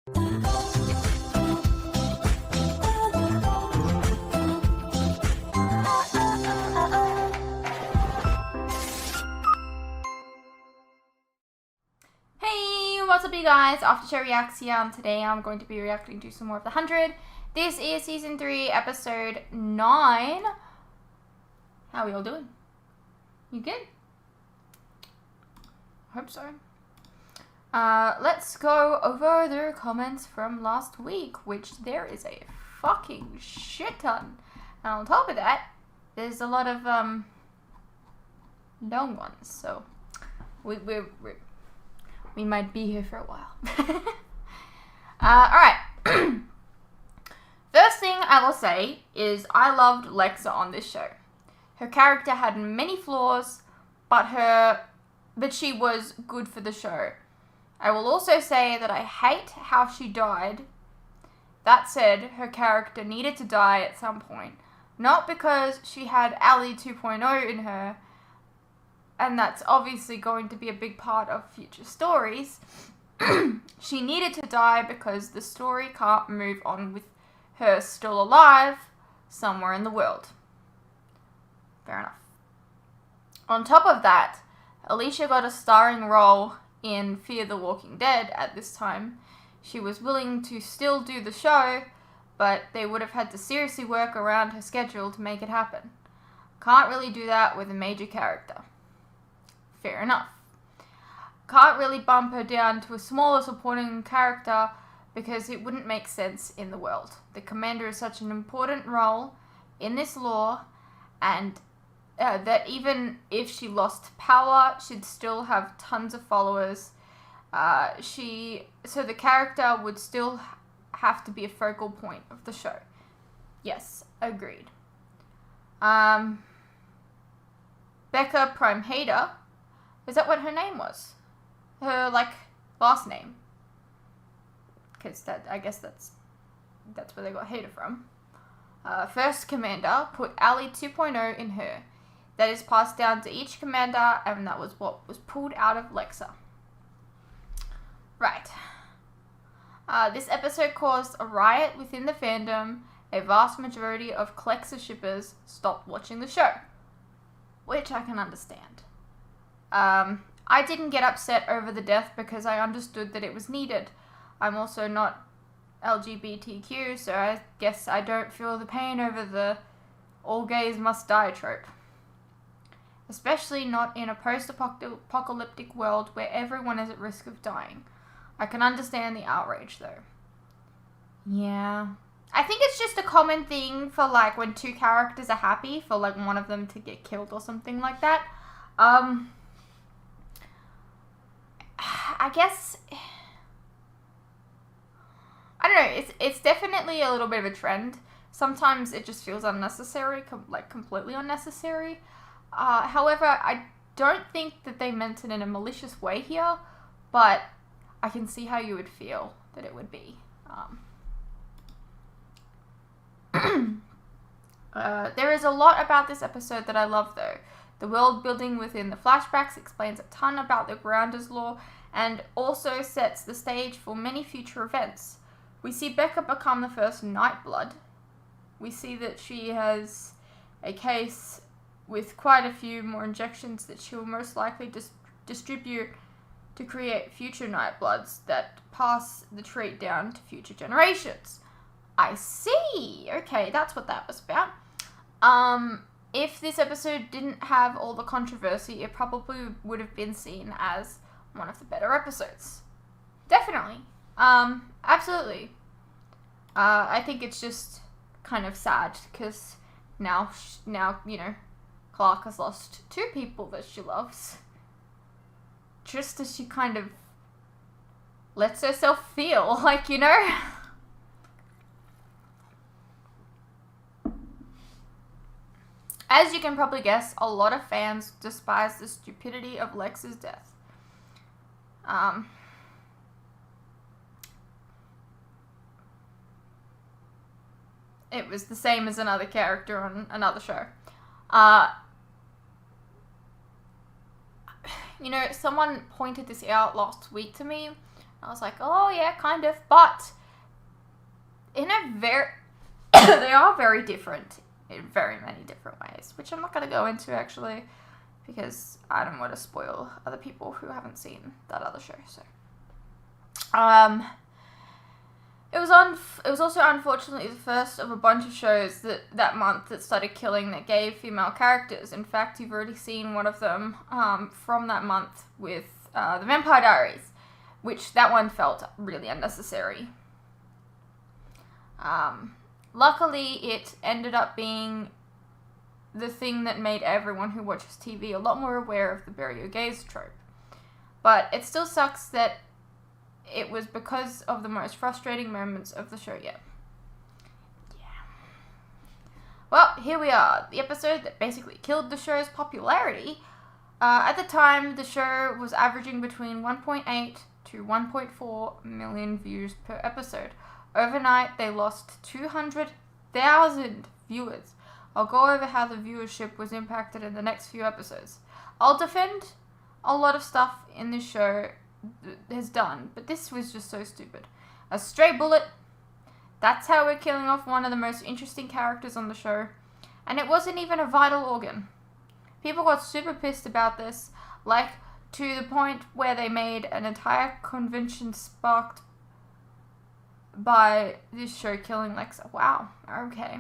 Hey, what's up you guys? After Show Reacts here, and today I'm going to be reacting to some more of The 100. This is Season 3, Episode 9. How are we all doing? You good? Hope so. Let's go over the comments from last week, which there is a fucking shit ton. And on top of that, there's a lot of long ones, so we might be here for a while. Alright. First thing I will say is I loved Lexa on this show. Her character had many flaws, but she was good for the show. I will also say that I hate how she died. That said, her character needed to die at some point. Not because she had Ali 2.0 in her, and that's obviously going to be a big part of future stories. She needed to die because the story can't move on with her still alive somewhere in the world. Fair enough. On top of that, Alicia got a starring role in Fear the Walking Dead at this time. She was willing to still do the show, but they would have had to seriously work around her schedule to make it happen. Can't really do that with a major character. Fair enough. Can't really bump her down to a smaller supporting character because it wouldn't make sense in the world. The commander is such an important role in this lore, and that even if she lost power, she'd still have tons of followers. So the character would still have to be a focal point of the show. Yes, agreed. Becca Prime Hater. Is that what her name was? Her, last name. Because I guess that's where they got Hater from. First Commander put Ali 2.0 in her. That is passed down to each commander, and that was what was pulled out of Lexa. Right. This episode caused a riot within the fandom. A vast majority of Clexa shippers stopped watching the show, which I can understand. I didn't get upset over the death because I understood that it was needed. I'm also not LGBTQ, so I guess I don't feel the pain over the all gays must die trope. Especially not in a post-apocalyptic world where everyone is at risk of dying. I can understand the outrage though. Yeah. I think it's just a common thing for when two characters are happy for one of them to get killed or something like that. I guess, I don't know, it's definitely a little bit of a trend. Sometimes it just feels unnecessary, completely unnecessary. However, I don't think that they meant it in a malicious way here, but I can see how you would feel that it would be. There is a lot about this episode that I love though. The world building within the flashbacks explains a ton about the Grounders lore and also sets the stage for many future events. We see Becca become the first Nightblood. We see that she has a case with quite a few more injections that she will most likely distribute to create future Nightbloods that pass the trait down to future generations. I see! Okay, that's what that was about. If this episode didn't have all the controversy, it probably would have been seen as one of the better episodes. Definitely. Absolutely. I think it's just kind of sad because now, you know, Clark has lost two people that she loves. Just as she kind of lets herself feel, you know? As you can probably guess, a lot of fans despise the stupidity of Lex's death. It was the same as another character on another show. You know, someone pointed this out last week to me, I was like, oh yeah, kind of, but in a very, they are very different in very many different ways, which I'm not going to go into actually, because I don't want to spoil other people who haven't seen that other show. So, it was also unfortunately the first of a bunch of shows that month that started killing, that gave female characters. In fact, you've already seen one of them from that month with the Vampire Diaries, which that one felt really unnecessary. Luckily, it ended up being the thing that made everyone who watches TV a lot more aware of the bury your gays trope. But it still sucks that it was because of the most frustrating moments of the show yet. Yeah. Well, here we are. The episode that basically killed the show's popularity. At the time, the show was averaging between 1.8 to 1.4 million views per episode. Overnight, they lost 200,000 viewers. I'll go over how the viewership was impacted in the next few episodes. I'll defend a lot of stuff in this show has done, but this was just so stupid. A stray bullet. That's how we're killing off one of the most interesting characters on the show. And it wasn't even a vital organ. People got super pissed about this, like to the point where they made an entire convention sparked by this show killing Lexa. Wow. Okay.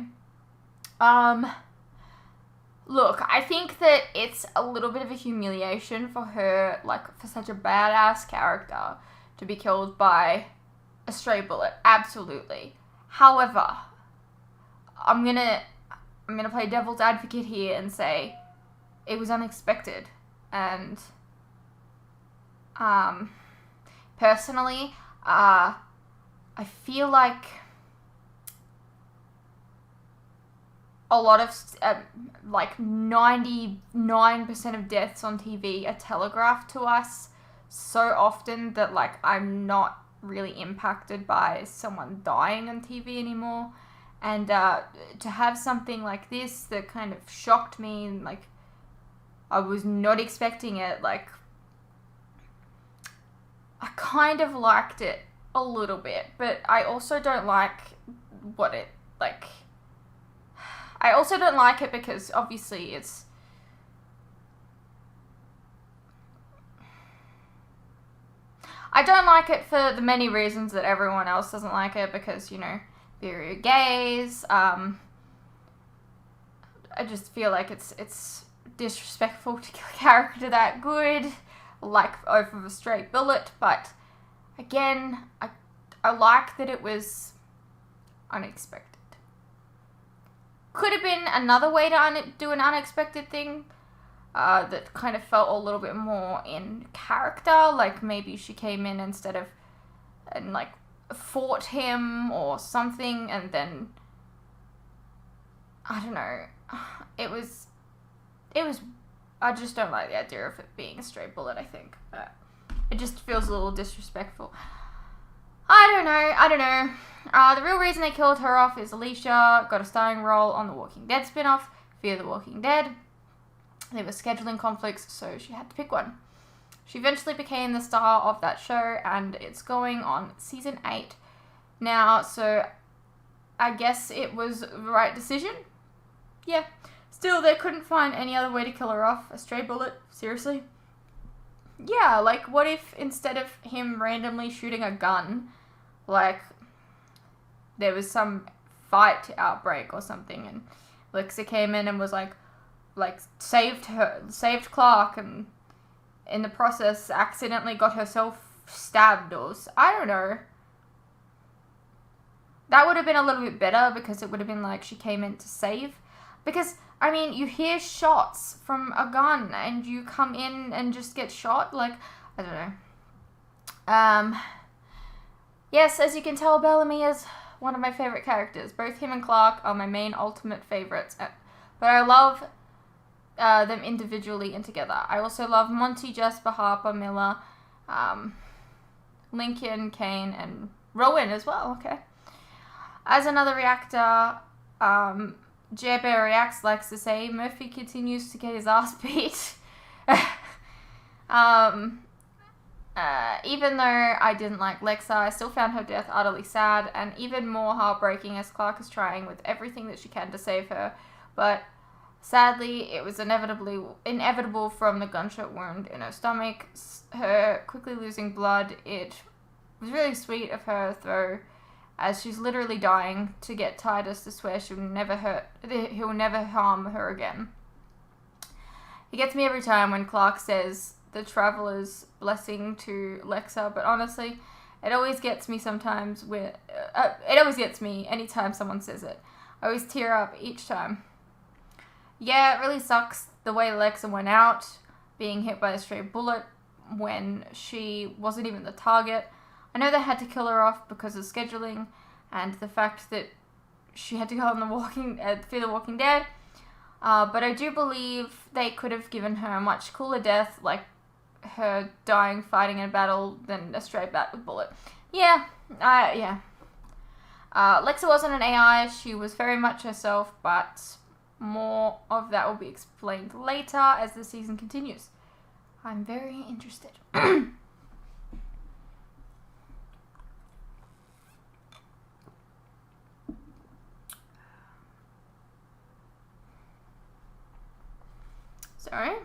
Look, I think that it's a little bit of a humiliation for her, like, for such a badass character to be killed by a stray bullet. Absolutely. However, I'm gonna play devil's advocate here and say it was unexpected. And, personally, I feel like a lot of, like 99% of deaths on TV are telegraphed to us so often that, like, I'm not really impacted by someone dying on TV anymore. And to have something like this that kind of shocked me, and, like, I was not expecting it, like, I kind of liked it a little bit, but I also don't like what it, like, I also don't like it because obviously it's, I don't like it for the many reasons that everyone else doesn't like it, because, you know, bury gays, I just feel like it's disrespectful to kill a character that good, like over a straight bullet. But again, I like that it was unexpected. Could have been another way to do an unexpected thing that kind of felt a little bit more in character, like maybe she came in instead of and like fought him or something, and then I don't know, it was I just don't like the idea of it being a stray bullet. I think it just feels a little disrespectful. I don't know. The real reason they killed her off is Alicia got a starring role on the Walking Dead spin-off, Fear the Walking Dead. There were scheduling conflicts, so she had to pick one. She eventually became the star of that show, and it's going on season 8 now, so I guess it was the right decision. Yeah. Still, they couldn't find any other way to kill her off. A stray bullet? Seriously? Yeah, like, what if instead of him randomly shooting a gun, like, there was some fight outbreak or something, and Lexa came in and was like saved Clark, and in the process accidentally got herself stabbed, or I don't know. That would have been a little bit better, because it would have been like she came in to save. Because, I mean, you hear shots from a gun and you come in and just get shot. Like, I don't know. Yes, as you can tell, Bellamy is one of my favorite characters. Both him and Clark are my main ultimate favorites. But I love them individually and together. I also love Monty, Jasper, Harper, Miller, Lincoln, Kane, and Rowan as well. Okay. As another reactor, Jer Bear Reacts likes to say, Murphy continues to get his ass beat. Even though I didn't like Lexa, I still found her death utterly sad and even more heartbreaking as Clark is trying with everything that she can to save her. But sadly, it was inevitable from the gunshot wound in her stomach. Her quickly losing blood. It was really sweet of her, though, as she's literally dying, to get Titus to swear he'll never harm her again. It gets me every time when Clark says the Traveler's blessing to Lexa, but honestly, it always gets me sometimes it always gets me anytime someone says it. I always tear up each time. Yeah, it really sucks the way Lexa went out, being hit by a stray bullet when she wasn't even the target. I know they had to kill her off because of scheduling and the fact that she had to go on Fear the Walking Dead. But I do believe they could have given her a much cooler death, like her dying fighting in a battle, than a straight bat with bullet. Yeah. Lexa wasn't an AI. She was very much herself, but more of that will be explained later as the season continues. I'm very interested. Sorry.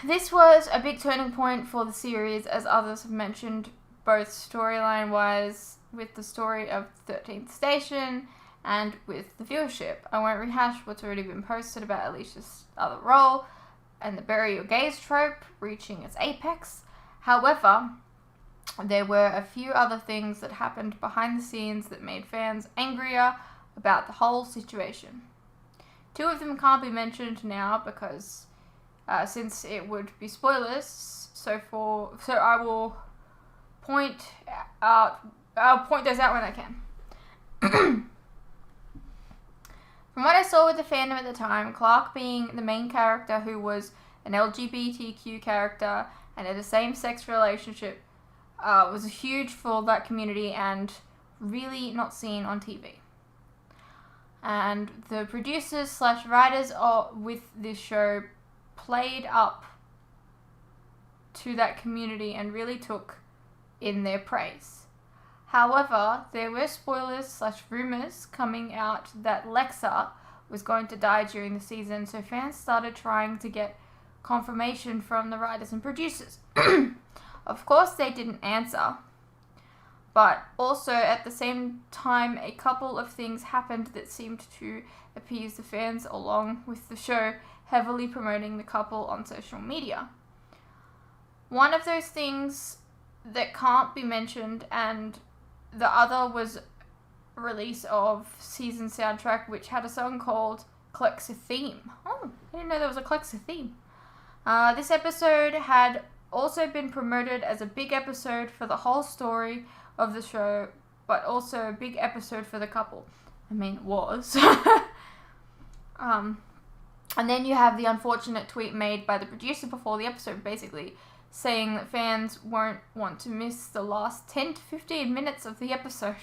This was a big turning point for the series, as others have mentioned, both storyline-wise with the story of 13th Station and with the viewership. I won't rehash what's already been posted about Alicia's other role and the bury your gays trope reaching its apex. However, there were a few other things that happened behind the scenes that made fans angrier about the whole situation. Two of them can't be mentioned now because since it would be spoilers, so I will point those out when I can. From what I saw with the fandom at the time, Clark being the main character who was an LGBTQ character and had a same-sex relationship was huge for that community and really not seen on TV. And the producers / writers with this show played up to that community and really took in their praise. However, there were spoilers / rumors coming out that Lexa was going to die during the season, so fans started trying to get confirmation from the writers and producers. Of course, they didn't answer, but also at the same time, a couple of things happened that seemed to appease the fans, along with the show heavily promoting the couple on social media. One of those things that can't be mentioned, and the other was release of season soundtrack, which had a song called Clexa Theme. Oh, I didn't know there was a Clexa Theme. This episode had also been promoted as a big episode for the whole story of the show, but also a big episode for the couple. I mean, it was. And then you have the unfortunate tweet made by the producer before the episode, basically saying that fans won't want to miss the last 10 to 15 minutes of the episode.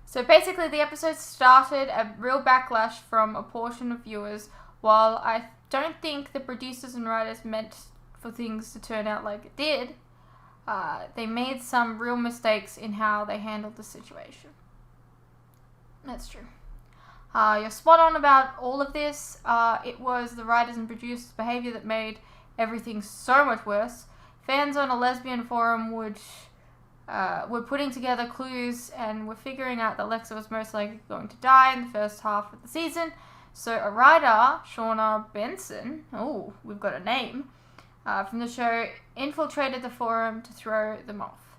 So basically the episode started a real backlash from a portion of viewers. While I don't think the producers and writers meant for things to turn out like it did, they made some real mistakes in how they handled the situation. That's true. You're spot on about all of this. It was the writers and producers' behavior that made everything so much worse. Fans on a lesbian forum were putting together clues and were figuring out that Lexa was most likely going to die in the first half of the season. So a writer, Shauna Benson, oh, we've got a name, from the show, infiltrated the forum to throw them off.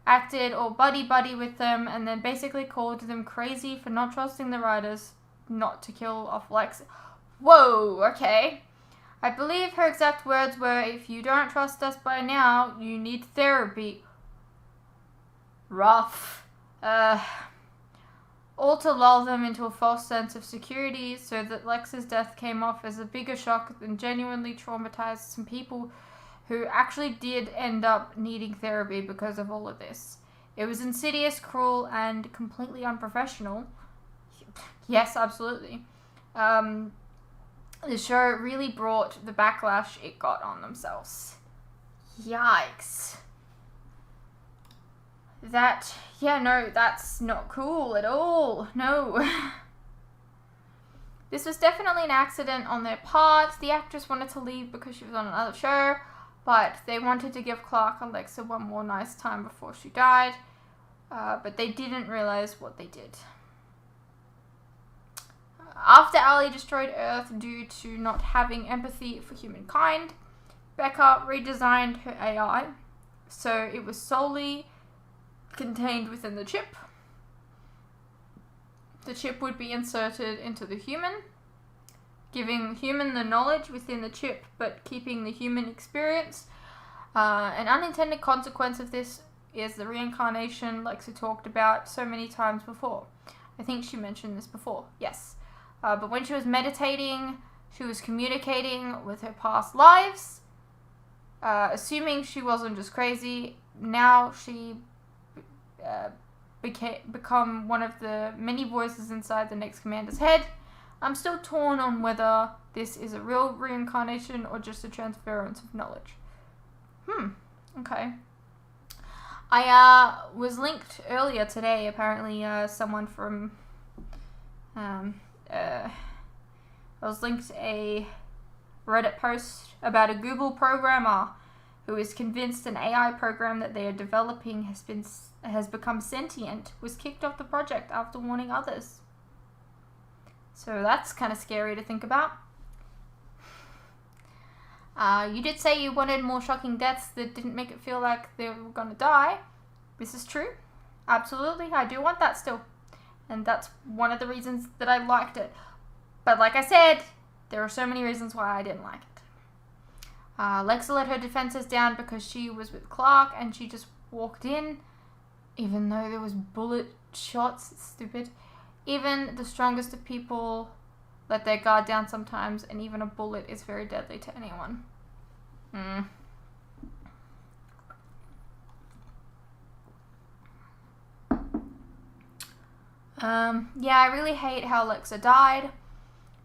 Acted all buddy-buddy with them, and then basically called them crazy for not trusting the writers not to kill off Lexa. Whoa, okay. I believe her exact words were, "If you don't trust us by now, you need therapy." Rough. All to lull them into a false sense of security so that Lexa's death came off as a bigger shock than genuinely traumatized some people who actually did end up needing therapy because of all of this. It was insidious, cruel, and completely unprofessional. Yes, absolutely. the show really brought the backlash it got on themselves. Yikes. That's not cool at all. No. This was definitely an accident on their part. The actress wanted to leave because she was on another show, but they wanted to give Clark and Alexa one more nice time before she died, but they didn't realize what they did. After Ali destroyed Earth due to not having empathy for humankind, Becca redesigned her AI so it was solely contained within the chip. The chip would be inserted into the human, giving human the knowledge within the chip but keeping the human experience. An unintended consequence of this is the reincarnation, like she talked about so many times before. I think she mentioned this before, yes. But when she was meditating, she was communicating with her past lives, assuming she wasn't just crazy. Now she become one of the many voices inside the next commander's head. I'm still torn on whether this is a real reincarnation or just a transference of knowledge. Okay. I was linked earlier today, apparently someone from I was linked a Reddit post about a Google programmer who is convinced an AI program that they are developing has become sentient, was kicked off the project after warning others. So that's kind of scary to think about. You did say you wanted more shocking deaths that didn't make it feel like they were going to die. This is true. Absolutely, I do want that still. And that's one of the reasons that I liked it. But like I said, there are so many reasons why I didn't like it. Lexa let her defenses down because she was with Clark and she just walked in, even though there was bullet shots. It's stupid. Even the strongest of people let their guard down sometimes, and even a bullet is very deadly to anyone. Yeah, I really hate how Lexa died.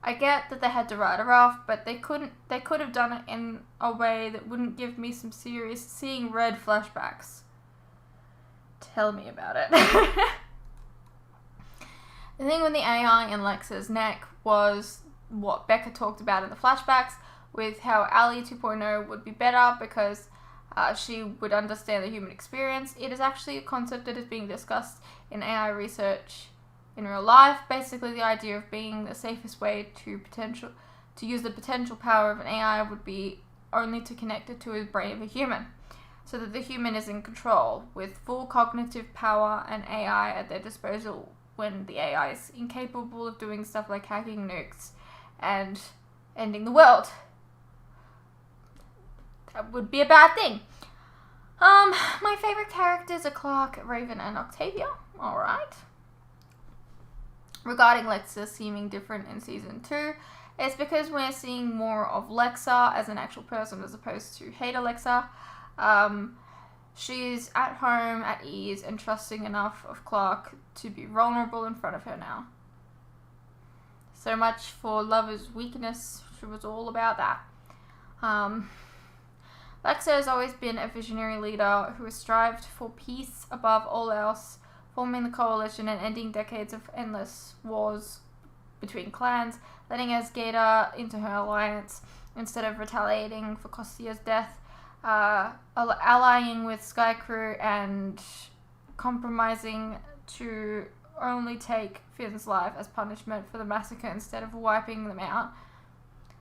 I get that they had to write her off, but they could have done it in a way that wouldn't give me some serious seeing red flashbacks. Tell me about it. The thing with the AI in Lexa's neck was what Becca talked about in the flashbacks, with how Ali 2.0 would be better because she would understand the human experience. It is actually a concept that is being discussed in AI research in real life. Basically, the idea of being the safest way to use the potential power of an AI would be only to connect it to the brain of a human, so that the human is in control with full cognitive power and AI at their disposal when the AI is incapable of doing stuff like hacking nukes and ending the world. That would be a bad thing. My favorite characters are Clark, Raven, and Octavia. Alright. Regarding Lexa seeming different in season 2, it's because we're seeing more of Lexa as an actual person as opposed to hate Alexa. She's at home, at ease, and trusting enough of Clark to be vulnerable in front of her now. So much for Lover's weakness. She was all about that. Lexa has always been a visionary leader who has strived for peace above all else, forming the coalition and ending decades of endless wars between clans, letting Asgada into her alliance instead of retaliating for Kostia's death, allying with Skycrew and compromising to only take Finn's life as punishment for the massacre instead of wiping them out,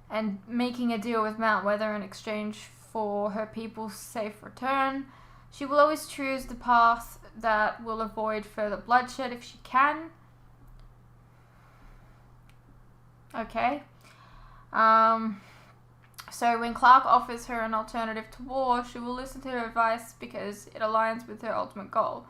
and making a deal with Mount Weather in exchange for her people's safe return. She will always choose the path that will avoid further bloodshed if she can. Okay. So when Clark offers her an alternative to war, she will listen to her advice because it aligns with her ultimate goal.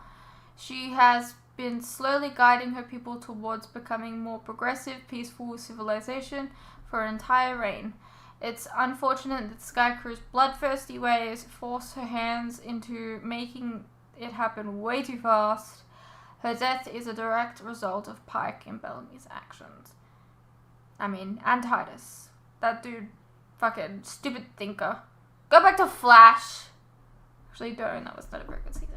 She has been slowly guiding her people towards becoming more progressive, peaceful civilization for an entire reign. It's unfortunate that Skycrew's bloodthirsty ways force her hands into making it happen way too fast. Her death is a direct result of Pike and Bellamy's actions. And Titus. That dude, fucking stupid thinker. Go back to Flash. Actually, don't. That was not a very good season.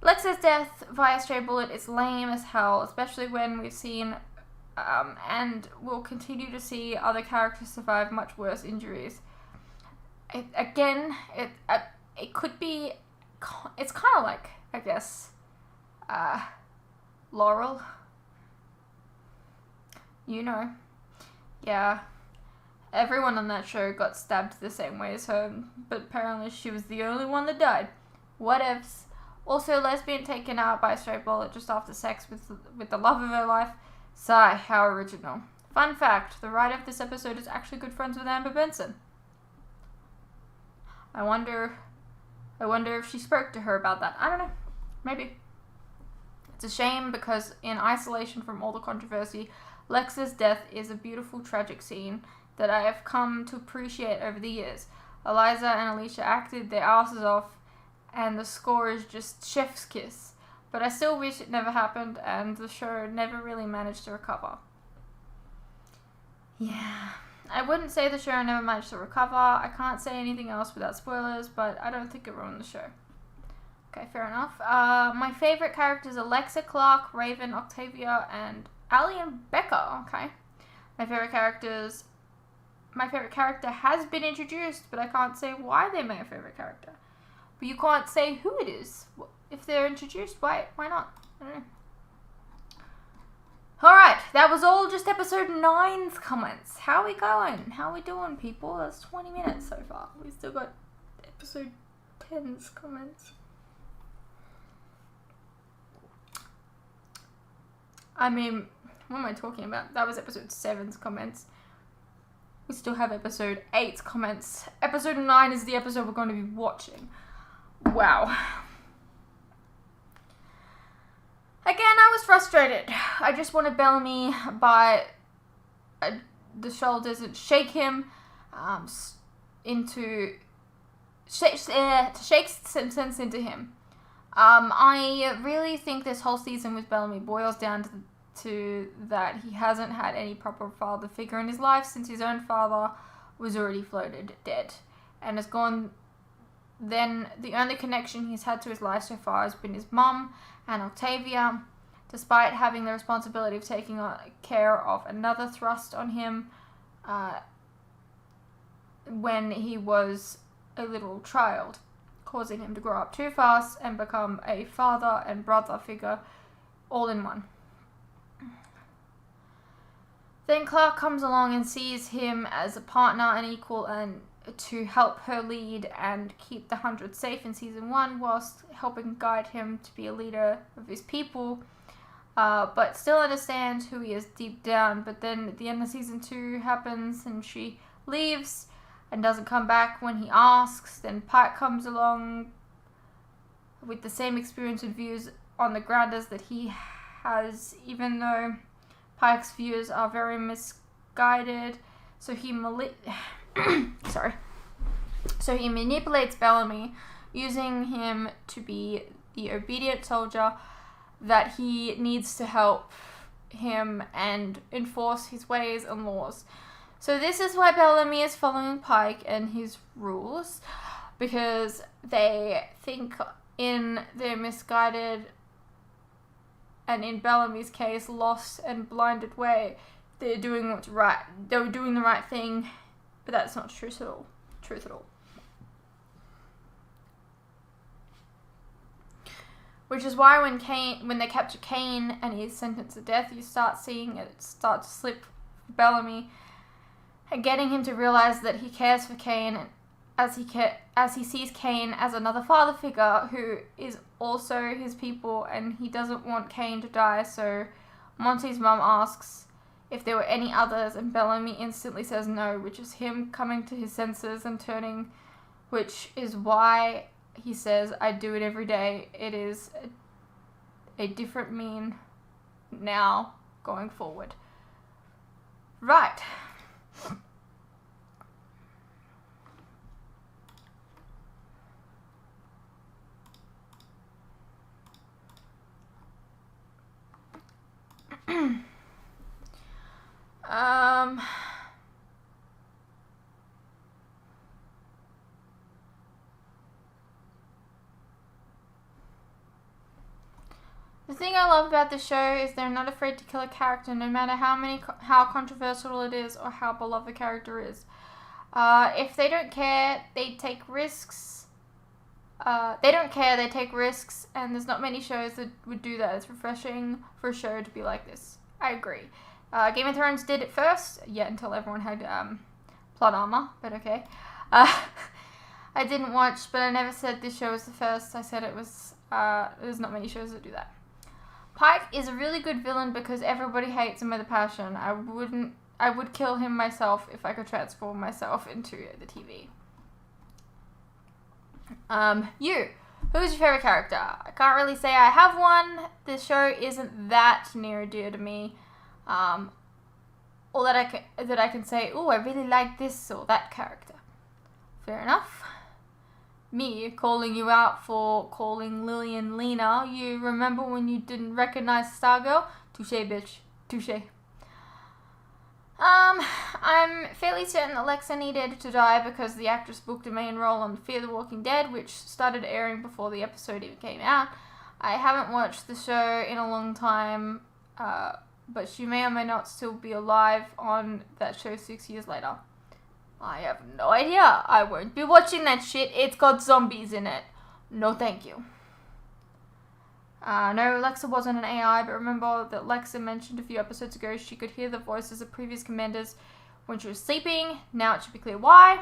Lexa's death via stray bullet is lame as hell, especially when we've seen and will continue to see other characters survive much worse injuries. It could be, it's kind of like, I guess, Laurel. You know. Yeah. Everyone on that show got stabbed the same way as her, but apparently she was the only one that died. Whatevs. Also, lesbian taken out by a stray bullet just after sex with the love of her life. Sigh, how original. Fun fact, the writer of this episode is actually good friends with Amber Benson. I wonder if she spoke to her about that. I don't know. Maybe. It's a shame because in isolation from all the controversy, Lexa's death is a beautiful, tragic scene that I have come to appreciate over the years. Eliza and Alicia acted their asses off, and the score is just chef's kiss. But I still wish it never happened, and the show never really managed to recover. Yeah. I wouldn't say the show never managed to recover. I can't say anything else without spoilers, but I don't think it ruined the show. Okay, fair enough. My favorite characters are Lexa, Clark, Raven, Octavia, and Allie and Becca. Okay. My favorite character has been introduced, but I can't say why they're my favorite character. But you can't say who it is. If they're introduced, why not? I don't know. Alright, that was all just episode 9's comments. How are we going? How are we doing, people? That's 20 minutes so far. We still got episode 10's comments. I mean, what am I talking about? That was episode 7's comments. We still have episode 8's comments. Episode 9 is the episode we're going to be watching. Wow. Again, I was frustrated. I just wanted Bellamy by the shoulders and shake him to shake some sense into him. I really think this whole season with Bellamy boils down to that he hasn't had any proper father figure in his life since his own father was already floated dead and has gone. Then the only connection he's had to his life so far has been his mum and Octavia, despite having the responsibility of taking care of another thrust on him when he was a little child, causing him to grow up too fast and become a father and brother figure all in one. Then Clark comes along and sees him as a partner and equal and to help her lead and keep the 100 safe in season 1 whilst helping guide him to be a leader of his people, but still understands who he is deep down. But then at the end of season 2 happens and she leaves and doesn't come back when he asks. Then Pike comes along with the same experience and views on the ground as that he has, even though Pike's views are very misguided. So he manipulates Bellamy, using him to be the obedient soldier that he needs to help him and enforce his ways and laws. So this is why Bellamy is following Pike and his rules, because they think in their misguided and, in Bellamy's case, lost and blinded way, they're doing what's right. They were doing the right thing, but that's not truth at all. Which is why when they capture Kane and he's sentenced to death, you start seeing it start to slip Bellamy, and getting him to realize that he cares for Kane as he sees Kane as another father figure who is also his people, and he doesn't want Kane to die. So Monty's mum asks if there were any others, and Bellamy instantly says no, which is him coming to his senses and turning, which is why he says, I do it every day. It is a different mean now going forward. Right. thing I love about the show is they're not afraid to kill a character, no matter how controversial it is or how beloved the character is. If they don't care, they take risks. They don't care, they take risks, and there's not many shows that would do that. It's refreshing for a show to be like this. I agree. Game of Thrones did it first, until everyone had plot armor, but okay. I didn't watch, but I never said this show was the first. I said it was, there's not many shows that do that. Pike is a really good villain because everybody hates him with a passion. I would kill him myself if I could transform myself into the TV. Who's your favorite character? I can't really say I have one. This show isn't that near and dear to me. Or that I can say, oh, I really like this or that character. Fair enough. Me calling you out for calling Lillian Lena. You remember when you didn't recognize Stargirl? Touché, bitch. Touché. I'm fairly certain that Lexa needed to die because the actress booked a main role on Fear the Walking Dead, which started airing before the episode even came out. I haven't watched the show in a long time, but she may or may not still be alive on that show 6 years later. I have no idea. I won't be watching that shit. It's got zombies in it. No thank you. No, Lexa wasn't an AI, but remember that Lexa mentioned a few episodes ago she could hear the voices of previous commanders when she was sleeping. Now it should be clear why.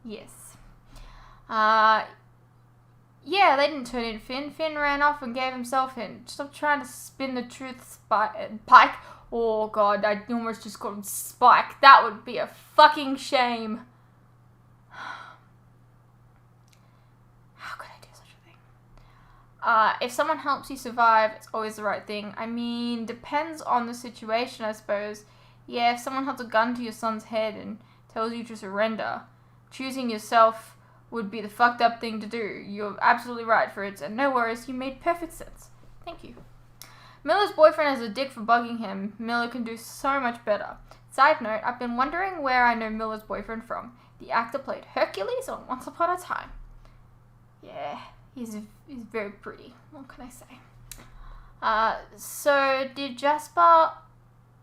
Yes. Yeah, they didn't turn in Finn. Finn ran off and gave himself in. Stop trying to spin the truth, Pike. Oh god, I almost just called him Spike. That would be a fucking shame. If someone helps you survive, it's always the right thing. I mean, depends on the situation, I suppose. Yeah, if someone holds a gun to your son's head and tells you to surrender, choosing yourself would be the fucked up thing to do. You're absolutely right, Fritz, and no worries, you made perfect sense. Thank you. Miller's boyfriend is a dick for bugging him. Miller can do so much better. Side note, I've been wondering where I know Miller's boyfriend from. The actor played Hercules on Once Upon a Time. Yeah. He's very pretty. What can I say? So did Jasper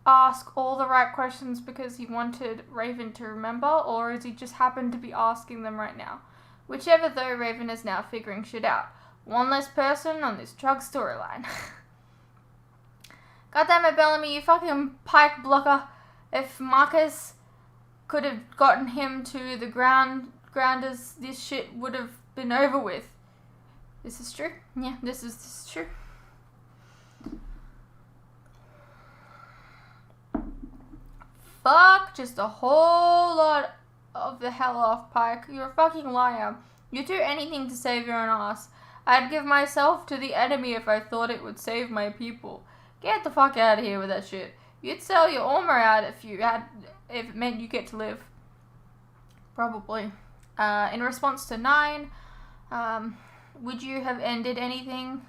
ask all the right questions because he wanted Raven to remember, or is he just happened to be asking them right now? Whichever though, Raven is now figuring shit out. One less person on this drug storyline. Goddamn it, Bellamy, you fucking Pike blocker. If Marcus could have gotten him to the grounders, this shit would have been over with. This is true. Yeah, this is true. Fuck just a whole lot of the hell off, Pike. You're a fucking liar. You'd do anything to save your own ass. I'd give myself to the enemy if I thought it would save my people. Get the fuck out of here with that shit. You'd sell your armor out if it meant you get to live. Probably. In response to 9, would you have ended anything?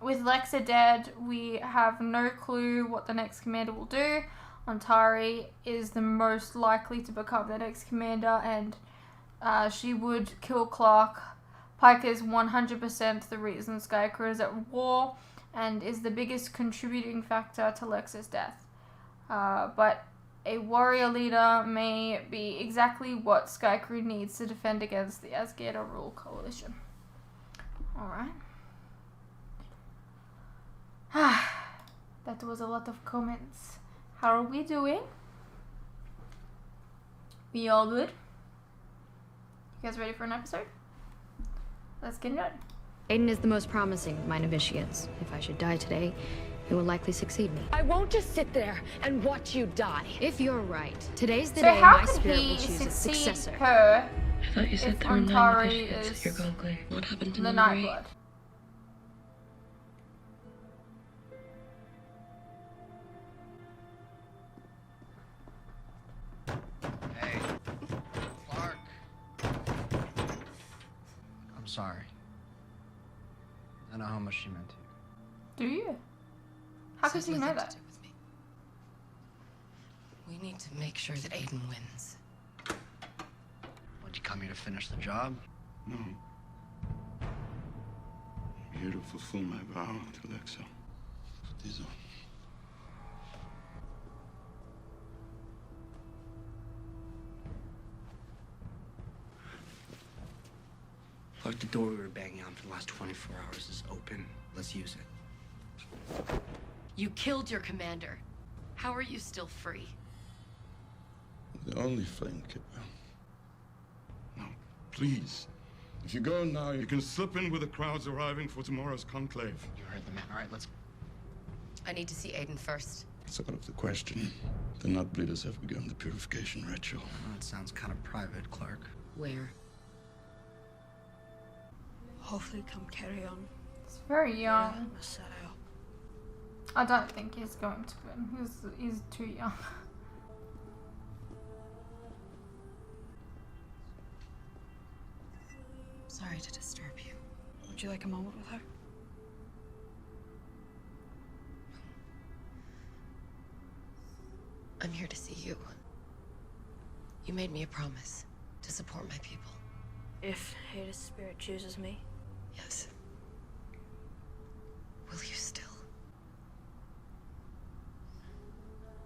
With Lexa dead, we have no clue what the next commander will do. Ontari is the most likely to become the next commander, and she would kill Clark. Pike is 100% the reason Skycrew is at war, and is the biggest contributing factor to Lexa's death. But a warrior leader may be exactly what Skycrew needs to defend against the Asgarder Rule Coalition. Alright. That was a lot of comments. How are we doing? We all good? You guys ready for an episode? Let's get it done. Aiden is the most promising of my novitiates. If I should die today, he will likely succeed me. I won't just sit there and watch you die. If you're right, today's the So day how my could spirit he will choose a succeed successor. her I thought you said if there were 9 Ontari novitiates is at your Gongli. What happened to the number 8? Nightblood? Hey, Clark. I'm sorry. I know how much she meant to you. Do you? How could you know that? We need to make sure that Aiden wins. Would you come here to finish the job? No. here to fulfill my vow to Lexa. Put these on. Look, the door we were banging on for the last 24 hours is open. Let's use it. You killed your commander. How are you still free? The only flame kipper. Now, please. If you go now, you can slip in with the crowds arriving for tomorrow's conclave. You heard the man. All right, let's... I need to see Aiden first. It's out of the question. The nut bleeders have begun the purification ritual. Oh, it sounds kind of private, Clark. Where? Hopefully come carry on. He's very young. Messiah. I don't think he's going to win. He's too young. Sorry to disturb you. Would you like a moment with her? I'm here to see you. You made me a promise to support my people. If Ada's spirit chooses me. Yes. Will you still?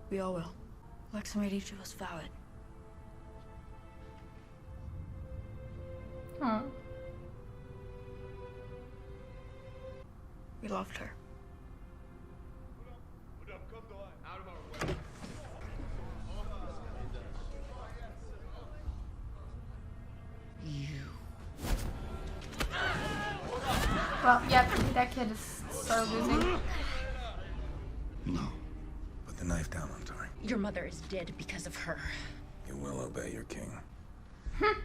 We all will. Lexa made each of us vow it. Oh. We loved her. Well, yep, that kid is so losing. No. Put the knife down, I'm sorry. Your mother is dead because of her. You will obey your king. An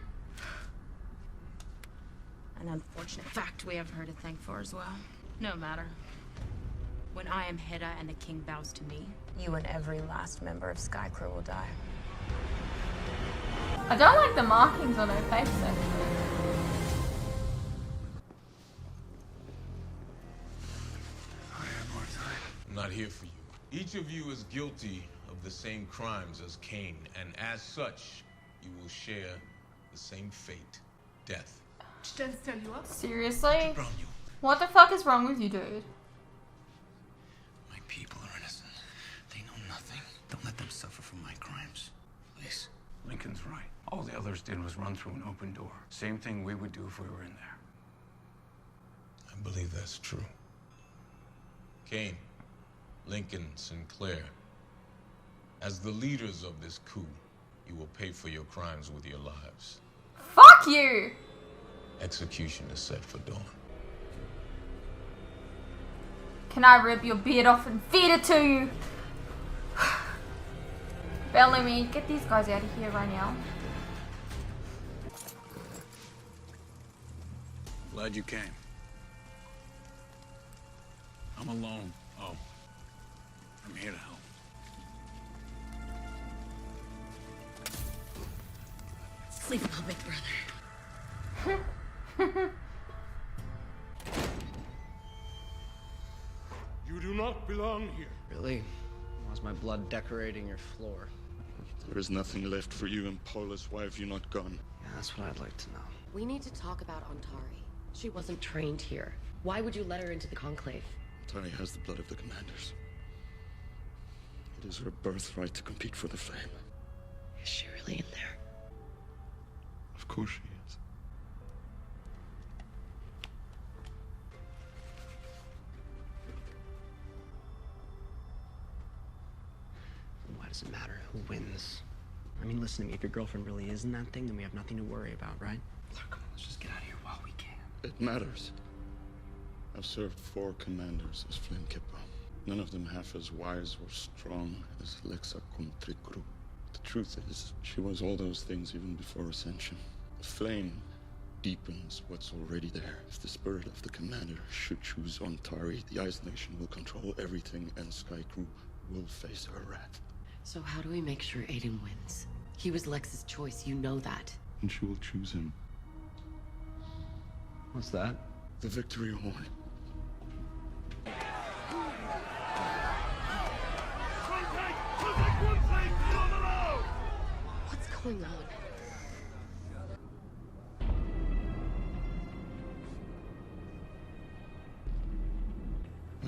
unfortunate fact we have her to thank for as well. No matter. When I am Hedda and the king bows to me, you and every last member of Sky Crew will die. I don't like the markings on her face actually. I'm not here for you. Each of you is guilty of the same crimes as Cain, and as such, you will share the same fate, death. Seriously? What the fuck is wrong with you, dude? My people are innocent. They know nothing. Don't let them suffer from my crimes. Please. Lincoln's right. All the others did was run through an open door. Same thing we would do if we were in there. I believe that's true. Cain, Lincoln, Sinclair, as the leaders of this coup, you will pay for your crimes with your lives. Fuck you! Execution is set for dawn. Can I rip your beard off and feed it to you? Bellamy, get these guys out of here right now. Glad you came. I'm alone. Oh. I'm here to help. Sleep well, big brother. You do not belong here. Really? Why's my blood decorating your floor? There is nothing left for you and Paula's. Why have you not gone? Yeah, that's what I'd like to know. We need to talk about Antari. She wasn't trained here. Why would you let her into the conclave? Tari has the blood of the commanders. It is her birthright to compete for the flame. Is she really in there? Of course she is. Why does it matter who wins? I mean, listen to me. If your girlfriend really is in that thing, then we have nothing to worry about, right? Look, come on, let's just get out of here while we can. It matters. I've served 4 commanders as Flame Kipper. None of them half as wise or strong as Lexa Contricru. The truth is, she was all those things even before Ascension. The flame deepens what's already there. If the spirit of the commander should choose Ontari, the Ice Nation will control everything and Sky Crew will face her wrath. So how do we make sure Aiden wins? He was Lex's choice, you know that. And she will choose him. What's that? The victory horn. What's going on?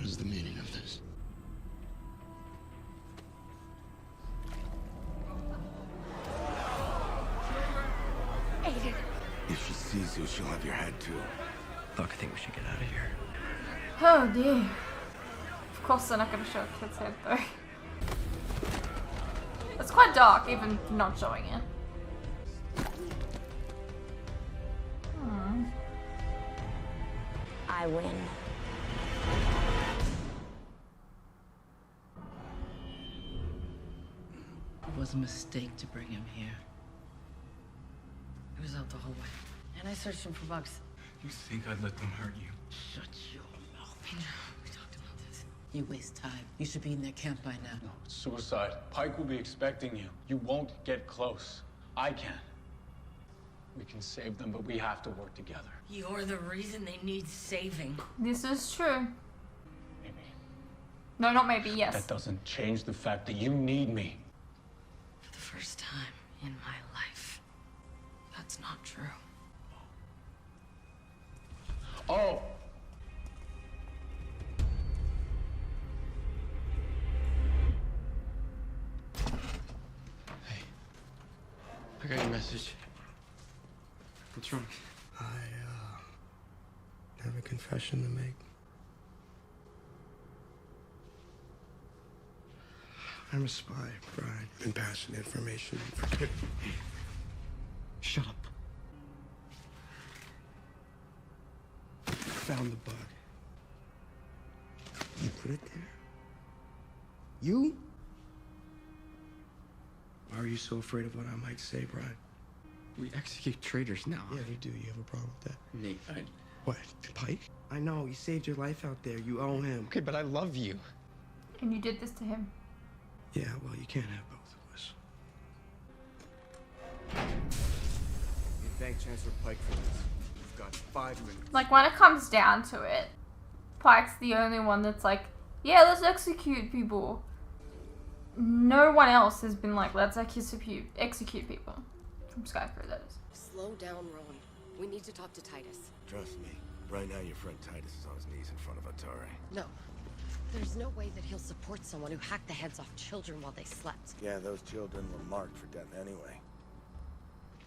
What is the meaning of this? Aiden. If she sees you, she'll have your head too. Look, I think we should get out of here. Oh dear. Of course they're not going to show a kid's head though. It's quite dark, even not showing it. I win. It was a mistake to bring him here. He was out the whole way. And I searched him for bugs. You think I'd let them hurt you? Shut your mouth. We talked about this. You waste time. You should be in their camp by now. No, it's suicide. Pike will be expecting you. You won't get close. I can. We can save them, but we have to work together. You're the reason they need saving. This is true. Maybe. No, not maybe, yes. That doesn't change the fact that you need me. For the first time in my life. That's not true. Oh! Hey, I got your message. What's wrong? I have a confession to make. I'm a spy, Brian. Been passing information for... Shut up. Found the bug. You put it there? You? Why are you so afraid of what I might say, Brian? We execute traitors now. Yeah, you do. You have a problem with that? Nate, What? Pike? I know. He saved your life out there. You owe him. Okay, but I love you. And you did this to him. Yeah, well, you can't have both of us. You thank Chancellor Pike for this. You've got 5 minutes. Like, when it comes down to it, Pike's the only one that's like, yeah, let's execute people. No one else has been like, let's execute people. From Skyfire, that is. Slow down, Rowan. We need to talk to Titus. Trust me. Right now, your friend Titus is on his knees in front of Atari. No. There's no way that he'll support someone who hacked the heads off children while they slept. Yeah, those children were marked for death anyway.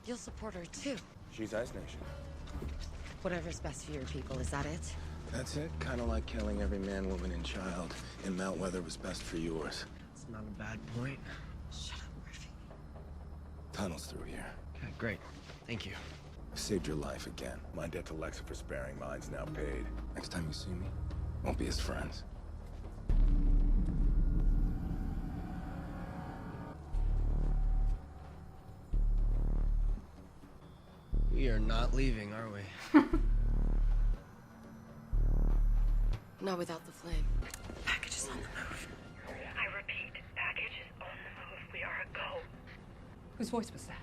You'll support her too. She's Ice Nation. Whatever's best for your people, is that it? That's it. Kind of like killing every man, woman, and child in Mount Weather was best for yours. It's not a bad point. Shut up, Murphy. Tunnels through here. Okay, great. Thank you. I saved your life again. My debt to Lexa for sparing mine's now paid. Next time you see me, won't be as friends. We are not leaving, are we? Not without the flame. Package is on the move. I repeat, package is on the move. We are a go. Whose voice was that?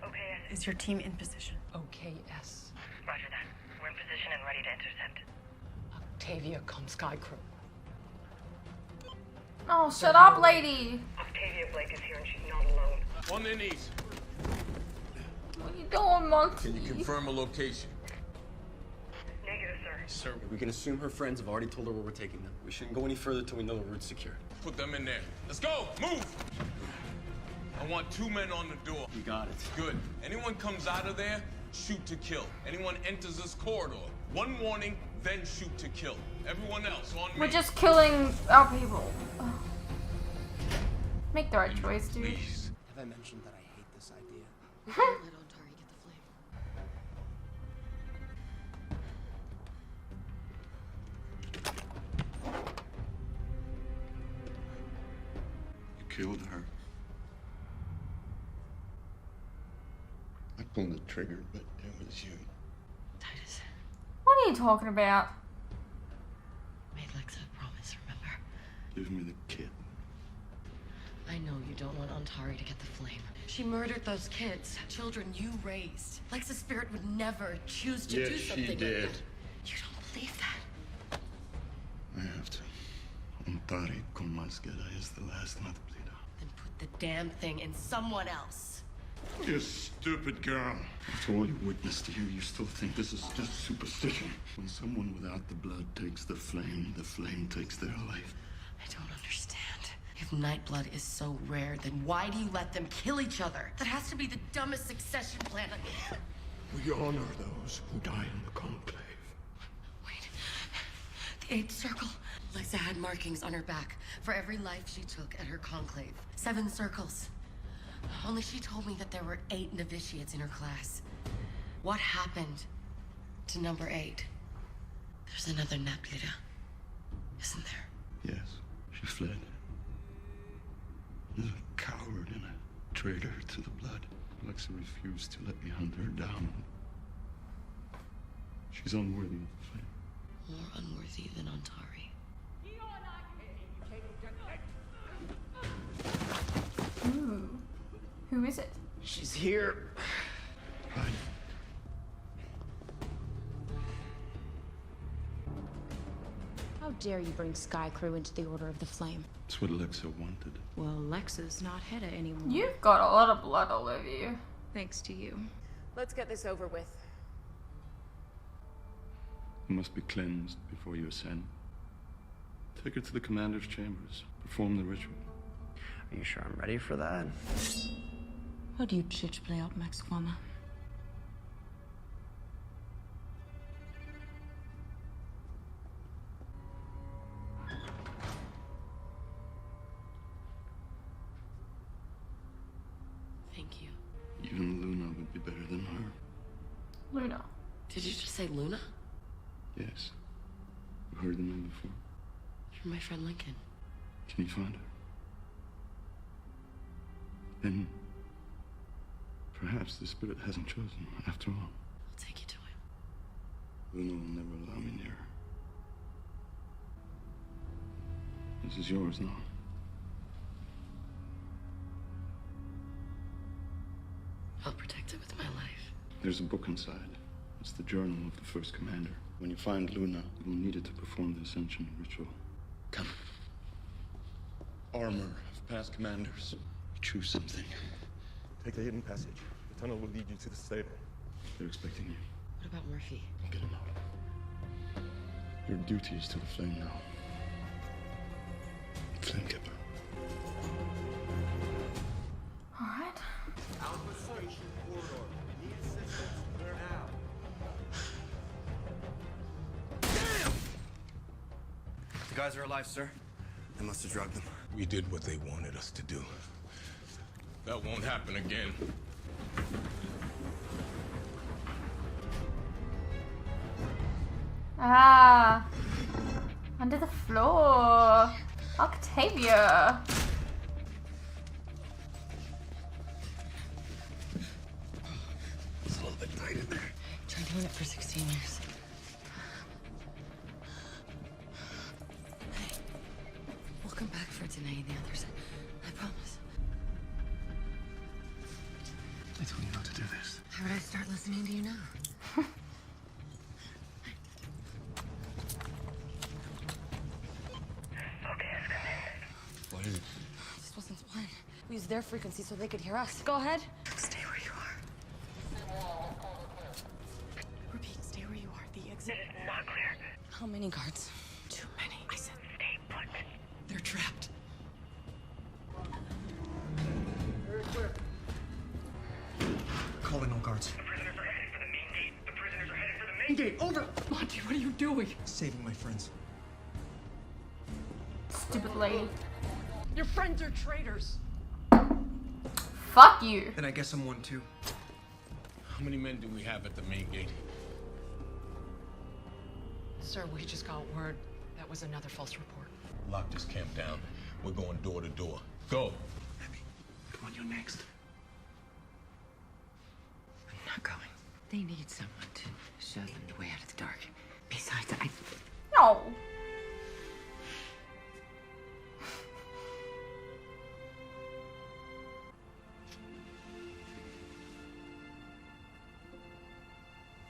Okay, Is your team in position? OKS. Roger that. We're in position and ready to intercept. Octavia, come Sky Crew. Oh, shut up, lady. Octavia Blake is here and she's not alone. On their knees. What are you doing, Monty? Can you confirm a location? Negative, sir. Sir, We can assume her friends have already told her where we're taking them. We shouldn't go any further till we know the route's secure. put them in there. Let's go. Move. I want 2 men on the door. You got it. Good. Anyone comes out of there, shoot to kill. Anyone enters this corridor, 1 warning, then shoot to kill. Everyone else on me. We're just killing our people. Ugh. Make the right choice, dude. Please. Have I mentioned that I hate this idea? We can't let Ontari get the flame. You killed her. I pulled the trigger, but it was you. Titus. What are you talking about? Made Lexa a promise, remember? Give me the kid. I know you don't want Ontari to get the flame. She murdered those kids, children you raised. Lexa's spirit would never choose to do something like did. that. You don't believe that? I have to. Ontari con máscara is the last not to bleed out. Then put the damn thing in someone else. You stupid girl. After all you witnessed here, you still think this is just superstition. When someone without the blood takes the flame takes their life. I don't understand. If Nightblood is so rare, then why do you let them kill each other? That has to be the dumbest succession plan. We honor those who die in the conclave. Wait. The 8th circle. Lexa had markings on her back for every life she took at her conclave. 7 circles. Only she told me that there were 8 novitiates in her class. What happened to number 8? There's another Naplida, isn't there? Yes, she fled. As a coward and a traitor to the blood. Lexa refused to let me hunt her down. She's unworthy of the flame. More unworthy than Antari. Ooh. Who is it? She's here. Hi. How dare you bring Sky Crew into the Order of the Flame? That's what Lexa wanted. Well, Lexa's not Hedda anymore. You've got a lot of blood all over you. Thanks to you. Let's get this over with. You must be cleansed before you ascend. Take her to the commander's chambers. Perform the ritual. Are you sure I'm ready for that? How do you chich play out, Max Quama? Thank you. Even Luna would be better than her. Luna. Did you just say Luna? Yes. You heard the name before. You're my friend Lincoln. Can you find her? Then perhaps the spirit hasn't chosen after all. I'll take you to him. Luna will never allow me near her. This is yours now. I'll protect it with my life. There's a book inside. It's the journal of the first commander. When you find Luna, you will need it to perform the ascension ritual. Come. Armor of past commanders. Choose something. Take the hidden passage. The tunnel will lead you to the stable. They're expecting you. What about Murphy? Get him out. Your duty is to the flame now. Flame Kipper. Alright. Alpha Station corridor. Need assistance now. The guys are alive, sir. They must have drugged them. We did what they wanted us to do. That won't happen again. Ah. Under the floor. Octavia. It's a little bit tight in there. Tried doing it for 16 years. Hey, we'll come back for Danae and the others. I promise. I told you not to do this. How would I start listening to you now? What is it? This wasn't the plan. We used their frequency so they could hear us. Go ahead. Stay where you are. Repeat, stay where you are. The exit. This is not clear. How many guards? Too many. I said Stay put. They're trapped. Calling all guards. The prisoners are headed for the main gate. The prisoners are headed for the main gate. Over! Monty, what are you doing? Saving my friends. Stupid lady. Your friends are traitors. Fuck you. Then I guess I'm one too. How many men do we have at the main gate? Sir, we just got word that was another false report. Lock this camp down. We're going door to door. Go. Abby, come on, you're next. I'm not going. They need someone to show them the way out of the dark. Besides, I... No.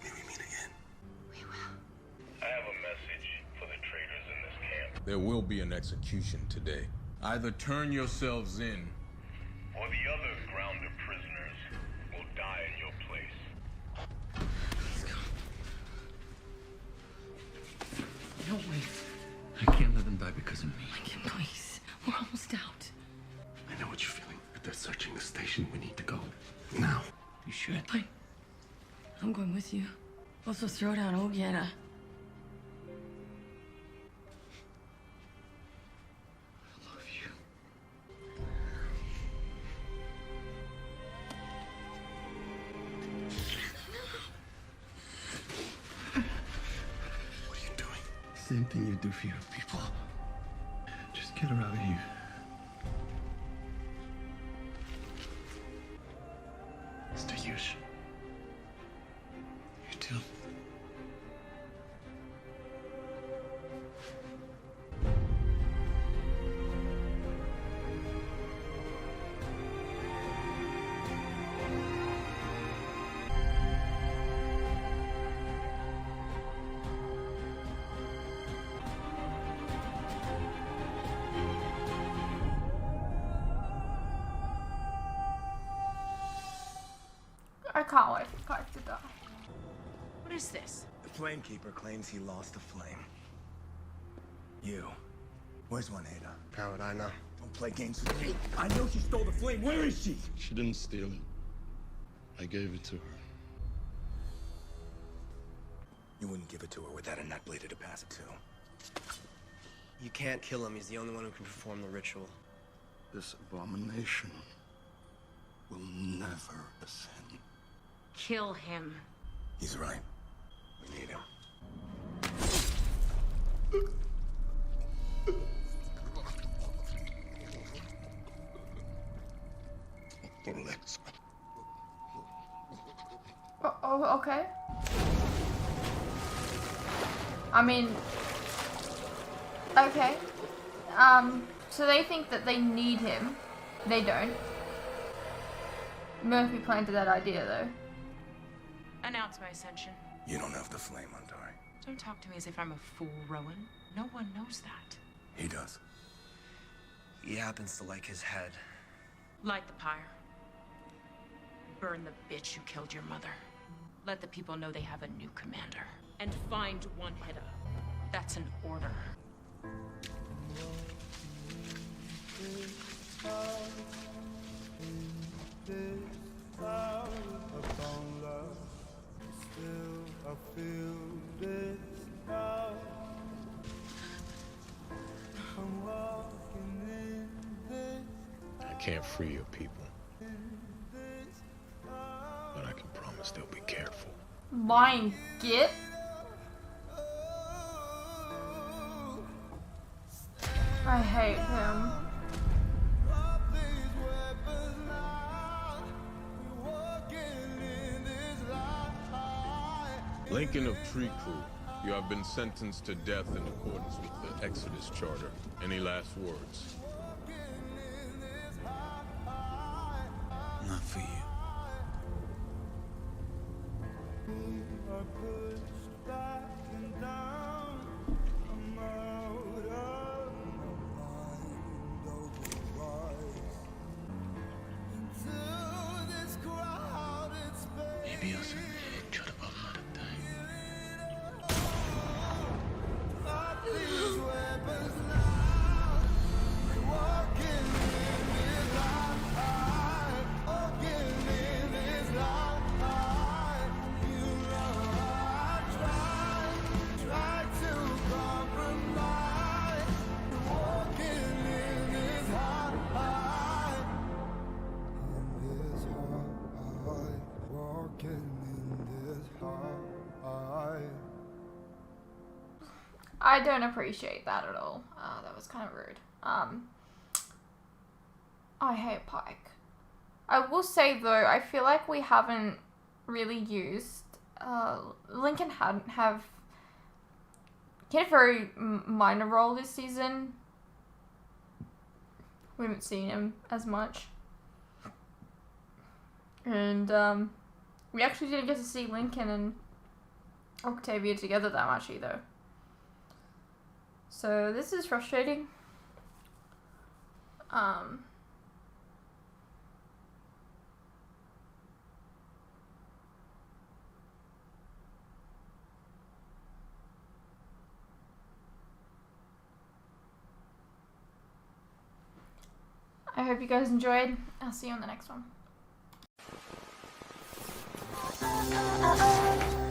May we meet again? We will. I have a message for the traitors in this camp. There will be an execution today. Either turn yourselves in, Or the other grounded prisoners will die should. I'm going with you. Also, throw down Ogiera. Same thing you do for your people. Just get her out of here. Mr. Yush. You too. I can't wait for Pike to die. What is this? The Flamekeeper claims he lost the flame. You. Where's Juanita? How would I know? Don't play games with me. I know she stole the flame. Where is she? She didn't steal it. I gave it to her. You wouldn't give it to her without a nut bleeder to pass it to. You can't kill him. He's the only one who can perform the ritual. This abomination will never ascend. Kill him. He's right. We need him. Alexa. Oh, okay. I mean, okay. So they think that they need him. They don't. Murphy planted that idea, though. Announce my ascension. You don't have the flame, Andari. Don't talk to me as if I'm a fool, Rowan. No one knows that. He does. He happens to like his head. Light the pyre. Burn the bitch who killed your mother. Let the people know they have a new commander. And find one Hida. That's an order. I can't free your people, but I can promise they'll be careful. Lying git. I hate him. Lincoln of Tree Crew, you have been sentenced to death in accordance with the Exodus Charter. Any last words? Not for you. Maybe us should have let it die. I don't appreciate that at all. That was kind of rude. I hate Pike. I will say though, I feel like we haven't really used Lincoln he had a very minor role this season. We haven't seen him as much. And we actually didn't get to see Lincoln and Octavia together that much either. So this is frustrating. I hope you guys enjoyed. I'll see you on the next one. oh, oh.